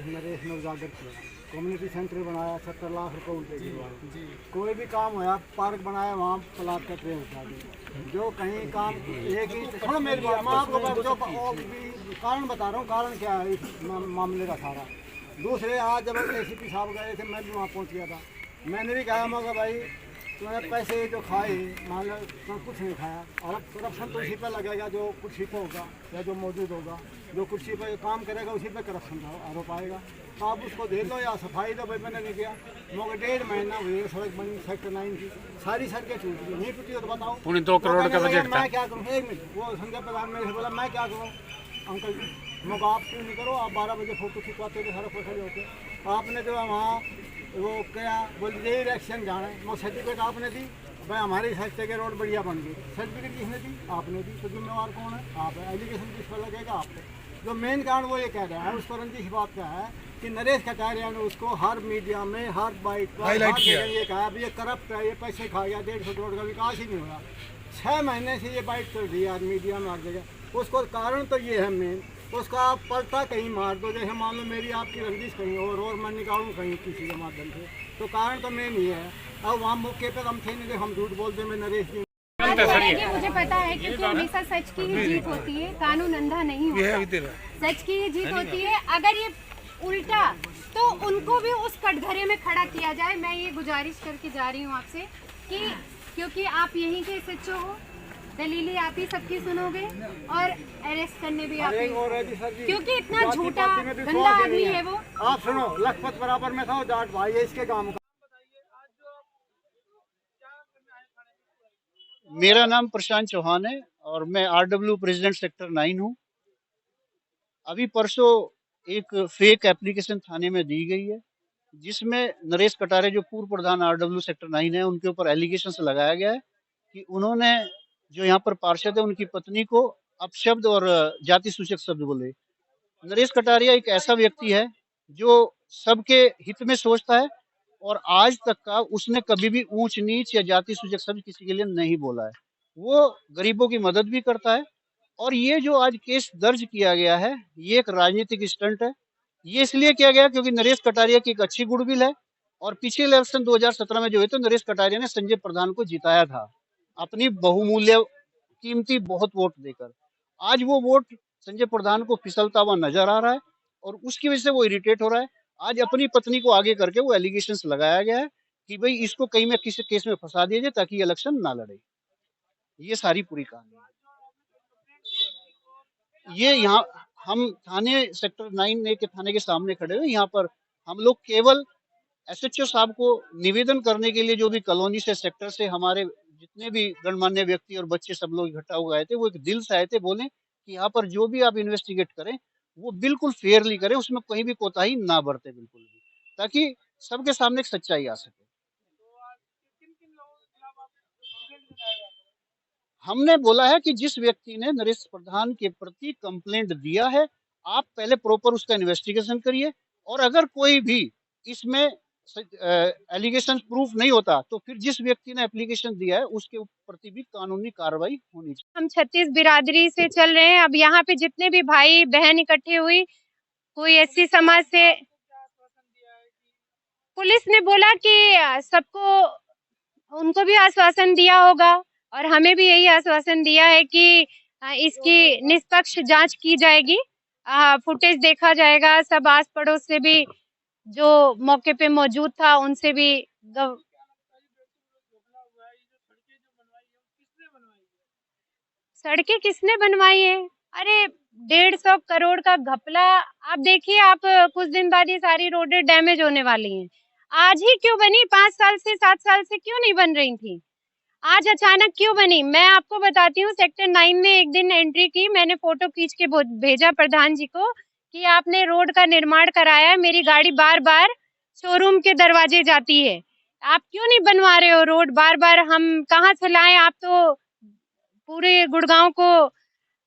नरेश ने उजागर किया, कम्युनिटी सेंटर बनाया, 70 लाख रुपए उनके गिरवाए। कोई भी काम होया, पार्क बनाया, वहाँ प्लाट का ट्रेन उठा दिया। जो कहीं काम एक ही सुनो मेरी बात, मैं आपको जो कारण बता रहा हूँ, कारण क्या है इस मामले का सारा। दूसरे आज जब ACP साहब गए थे, मैं भी वहाँ पहुँच गया था। मैंने भी कहा मगर भाई तुमने पैसे जो खाए, मान लो तुमने कुछ नहीं खाया, और अब करप्शन तो उसी पर लगेगा जो कुर्सी पर होगा या जो मौजूद होगा। जो कुर्सी पर काम करेगा उसी पर करप्शन का आरोप आएगा। तो आप उसको दे दो या सफाई दो। भाई मैंने नहीं किया, मगर 1.5 महीना हुए सड़क बनी सेक्टर 9 की, सारी सड़कें टूट गई। नहीं टूटी हो तो बताओ, 2 करोड़ का बजट था। मैं क्या करूँ? 1 मिनट, वो संजय प्रधान मेरे से बोला मैं क्या करूँ अंकल जी, मगर आप क्यों नहीं करो, आप 12 बजे फोटो खिंचवाते थे सारा खड़े होते। आपने जो है वहाँ वो क्या बोल ये इलेक्शन जाना है, वो सर्टिफिकेट आपने दी, भाई हमारी सस्ते के रोड बढ़िया बन गई। सर्टिफिकेट किसने दी? आपने दी। तो जिम्मेवार कौन है? आप है। एजुकेशन किस पर लगेगा? आप पे। जो मेन कारण वो ये कह रहा है, उसको रंजिश बात का है कि नरेश कटारिया ने उसको हर मीडिया में हर बाइट पर ये कहा ये करप्ट है, ये पैसे खा गया, 150 करोड़ का विकास ही नहीं हुआ। 6 महीने से ये बाइट चल रही है आज मीडिया में हर जगह। उसको कारण तो ये है मेन, उसका आप पलटा कहीं मार दो, जैसे मान लो मेरी आपकी रंजिश कहीं और मैं निकालूँ कहीं किसी के माध्यम से, तो कारण तो मेन ही है। अब वहाँ मौके पर हम थे नहीं थे, हम झूठ बोलते मैं नरेश जी। मुझे पता है क्योंकि हमेशा सच की ही जीत होती है, कानून अंधा नहीं होता, सच की ही जीत होती है। अगर ये उल्टा तो उनको भी उस कटघरे में खड़ा किया जाए। मैं ये गुजारिश करके जा रही हूँ आपसे कि क्योंकि आप यहीं के SHO हो, दलीलें आप ही सबकी सुनोगे और अरेस्ट करने भी आप ही, क्योंकि इतना झूठा गंदा आदमी है वो। आप सुनो, लखपत बराबर में था, जाट भाई है इसके गांव का। मेरा नाम प्रशांत चौहान है और मैं RW प्रेसिडेंट सेक्टर 9 हूँ। अभी परसों एक फेक एप्लीकेशन थाने में दी गई है जिसमें नरेश कटारे जो पूर्व प्रधान RW सेक्टर 9 है उनके ऊपर एलिगेशंस लगाया गया है कि उन्होंने जो यहाँ पर पार्षद है उनकी पत्नी को अपशब्द और जाति सूचक शब्द बोले। नरेश कटारिया एक ऐसा व्यक्ति है जो सबके हित में सोचता है और आज तक का उसने कभी भी ऊंच नीच या जाति सूचक शब्द किसी के लिए नहीं बोला है। वो गरीबों की मदद भी करता है और ये जो आज केस दर्ज किया गया है ये एक राजनीतिक स्टंट है। ये इसलिए किया गया क्योंकि नरेश कटारिया की एक अच्छी गुडविल है और पिछले इलेक्शन 2017 में जो है तो नरेश कटारिया ने संजय प्रधान को जिताया था अपनी बहुमूल्य कीमती बहुत वोट देकर। आज वो वोट संजय प्रधान को फिसलता हुआ नजर आ रहा है और उसकी वजह से वो इरिटेट हो रहा है। आज अपनी पत्नी को आगे करके वो एलिगेशंस लगाया गया है कि भाई इसको कहीं में किसी केस में फंसा दिया जाए ताकि ये इलेक्शन ना लड़े। ये सारी पूरी कहानी है। ये यहाँ हम थाने सेक्टर 9 के थाने के सामने खड़े हुए, यहाँ पर हम लोग केवल SHO साहब को निवेदन करने के लिए जो भी कॉलोनी से सेक्टर से हमारे जितने भी गणमान्य व्यक्ति और बच्चे सब लोग इकट्ठा हो गए थे वो एक दिल से आए थे, बोले कि यहाँ पर जो भी आप इन्वेस्टिगेट करें वो बिल्कुल फेयरली करें, उसमें कहीं भी कोताही ना बरते बिल्कुल भी, ताकि सबके सामने एक सच्चाई आ सके। हमने बोला है कि जिस व्यक्ति ने नरेश प्रधान के प्रति कंप्लेंट दिया है आप पहले प्रॉपर उसका इन्वेस्टिगेशन करिए और अगर कोई भी इसमें एलिगेशन प्रूफ नहीं होता तो फिर जिस व्यक्ति ने एप्लीकेशन दिया है उसके प्रति भी कानूनी कार्रवाई होनी चाहिए। हम 36 बिरादरी से चल रहे हैं। अब यहाँ पे जितने भी भाई बहन इकट्ठे हुई, कोई SC समाज से, पुलिस ने बोला कि सबको उनको भी आश्वासन दिया होगा और हमें भी यही आश्वासन दिया है कि इसकी निष्पक्ष जांच की जाएगी, फुटेज देखा जाएगा, सब आस पड़ोस से भी जो मौके पे मौजूद था उनसे भी सड़कें किसने बनवाई है? अरे 150 करोड़ का घपला। आप देखिए, आप कुछ दिन बाद ये सारी रोडें डैमेज होने वाली हैं। आज ही क्यों बनी? 5 साल से 7 साल से क्यों नहीं बन रही थी? आज अचानक क्यों बनी? मैं आपको बताती हूँ, सेक्टर 9 में एक दिन एंट्री की, मैंने फोटो खींच के भेजा प्रधान जी को कि आपने रोड का निर्माण कराया है, मेरी गाड़ी बार बार शोरूम के दरवाजे जाती है, आप क्यों नहीं बनवा रहे हो रोड? बार बार हम कहाँ से लाएं? आप तो पूरे गुड़गांव को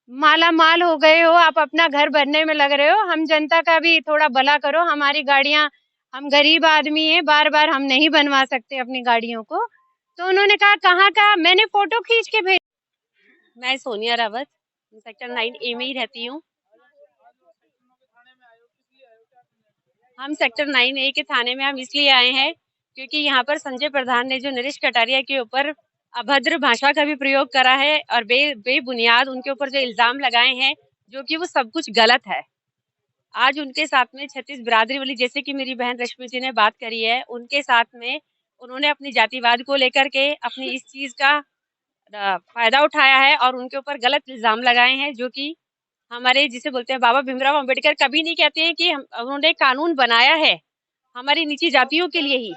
माला माल हो गए हो, आप अपना घर भरने में लग रहे हो, हम जनता का भी थोड़ा भला करो। हमारी गाड़ियां, हम गरीब आदमी हैं, बार बार हम नहीं बनवा सकते अपनी गाड़ियों को। तो उन्होंने कहा कहाँ का? मैंने फोटो खींच के भेज। मैं सोनिया रावत सेक्टर 9A में ही रहती हूँ। हम सेक्टर 9A के थाने में हम इसलिए आए हैं क्योंकि यहाँ पर संजय प्रधान ने जो नरेश कटारिया के ऊपर अभद्र भाषा का भी प्रयोग करा है और बेबुनियाद उनके ऊपर जो इल्जाम लगाए हैं, जो कि वो सब कुछ गलत है। आज उनके साथ में 36 बिरादरी वाली, जैसे कि मेरी बहन रश्मि जी ने बात करी है, उनके साथ में उन्होंने अपनी जातिवाद को लेकर के अपनी इस चीज का फायदा उठाया है और उनके ऊपर गलत इल्जाम लगाए हैं, जो कि हमारे जिसे बोलते हैं बाबा भीमराव अंबेडकर कभी नहीं कहते हैं कि उन्होंने कानून बनाया है हमारी नीची जातियों के लिए ही।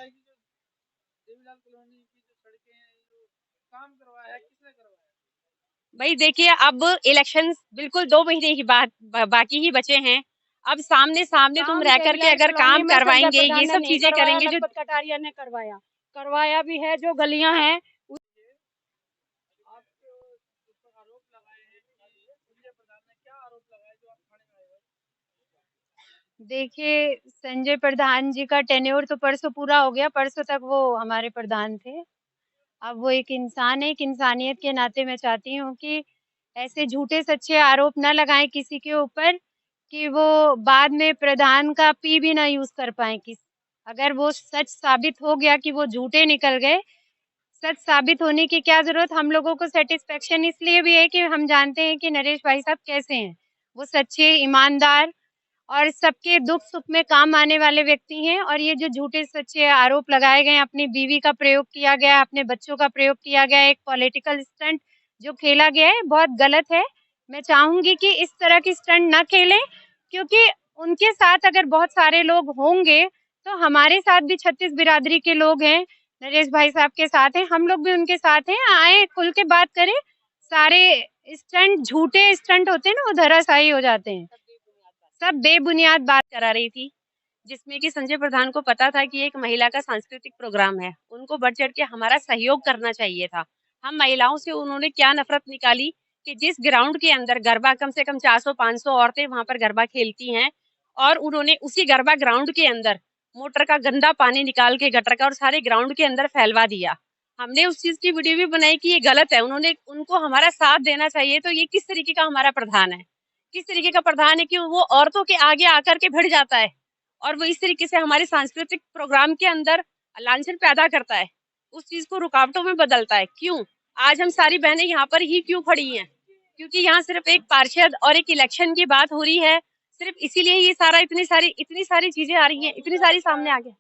भाई देखिए, अब इलेक्शन बिल्कुल 2 महीने की बात बाकी ही बचे हैं। अब सामने सामने तुम रह करके अगर काम करवाएंगे, ये सब चीजें करेंगे जो कटारिया ने करवाया भी है, जो गलियां हैं। देखिए, संजय प्रधान जी का टेन्योर तो परसों पूरा हो गया, परसों तक वो हमारे प्रधान थे। अब वो एक इंसान है, एक इंसानियत के नाते मैं चाहती हूँ कि ऐसे झूठे सच्चे आरोप न लगाएं किसी के ऊपर कि वो बाद में प्रधान का पी भी ना यूज कर पाए। अगर वो सच साबित हो गया कि वो झूठे निकल गए, सच साबित होने की क्या जरूरत। हम लोगों को सेटिस्फेक्शन इसलिए भी है कि हम जानते हैं कि नरेश भाई साहब कैसे हैं। वो सच्चे, ईमानदार और सबके दुख सुख में काम आने वाले व्यक्ति हैं। और ये जो झूठे सच्चे आरोप लगाए गए, अपनी बीवी का प्रयोग किया गया, अपने बच्चों का प्रयोग किया गया, एक पॉलिटिकल स्टंट जो खेला गया है, बहुत गलत है। मैं चाहूंगी कि इस तरह की स्टंट ना खेलें, क्योंकि उनके साथ अगर बहुत सारे लोग होंगे तो हमारे साथ भी 36 बिरादरी के लोग हैं, नरेश भाई साहब के साथ हैं, हम लोग भी उनके साथ हैं। आए खुल के बात करें। सारे स्टंट झूठे स्टंट होते हैं ना, वो धराशायी हो जाते हैं। सब बेबुनियाद बात करा रही थी, जिसमें कि संजय प्रधान को पता था कि एक महिला का सांस्कृतिक प्रोग्राम है, उनको बढ़ चढ़ के हमारा सहयोग करना चाहिए था। हम महिलाओं से उन्होंने क्या नफरत निकाली कि जिस ग्राउंड के अंदर गरबा कम से कम 400-500 औरतें वहां पर गरबा खेलती हैं, और उन्होंने उसी गरबा ग्राउंड के अंदर मोटर का गंदा पानी निकाल के गटर का और सारे ग्राउंड के अंदर फैलवा दिया। हमने उस चीज की वीडियो भी बनाई कि ये गलत है, उनको हमारा साथ देना चाहिए। तो ये किस तरीके का हमारा प्रधान है, किस तरीके का प्रधान है कि वो औरतों के आगे आकर के भिड़ जाता है और वो इस तरीके से हमारे सांस्कृतिक प्रोग्राम के अंदर लांछन पैदा करता है, उस चीज को रुकावटों में बदलता है। क्यों आज हम सारी बहनें यहाँ पर ही क्यों खड़ी हैं? क्योंकि यहाँ सिर्फ एक पार्षद और एक इलेक्शन की बात हो रही है। सिर्फ इसीलिए ये सारा इतनी सारी चीजें आ रही हैं, इतनी सारी सामने आ गया।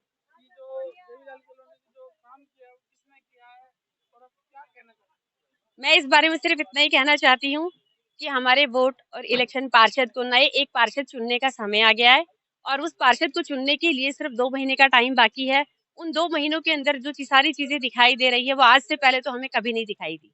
मैं इस बारे में सिर्फ इतना ही कहना चाहती हूँ कि हमारे वोट और इलेक्शन पार्षद को, नए एक पार्षद चुनने का समय आ गया है और उस पार्षद को चुनने के लिए सिर्फ 2 महीने का टाइम बाकी है। उन 2 महीनों के अंदर जो सारी चीजें दिखाई दे रही है, वो आज से पहले तो हमें कभी नहीं दिखाई दी।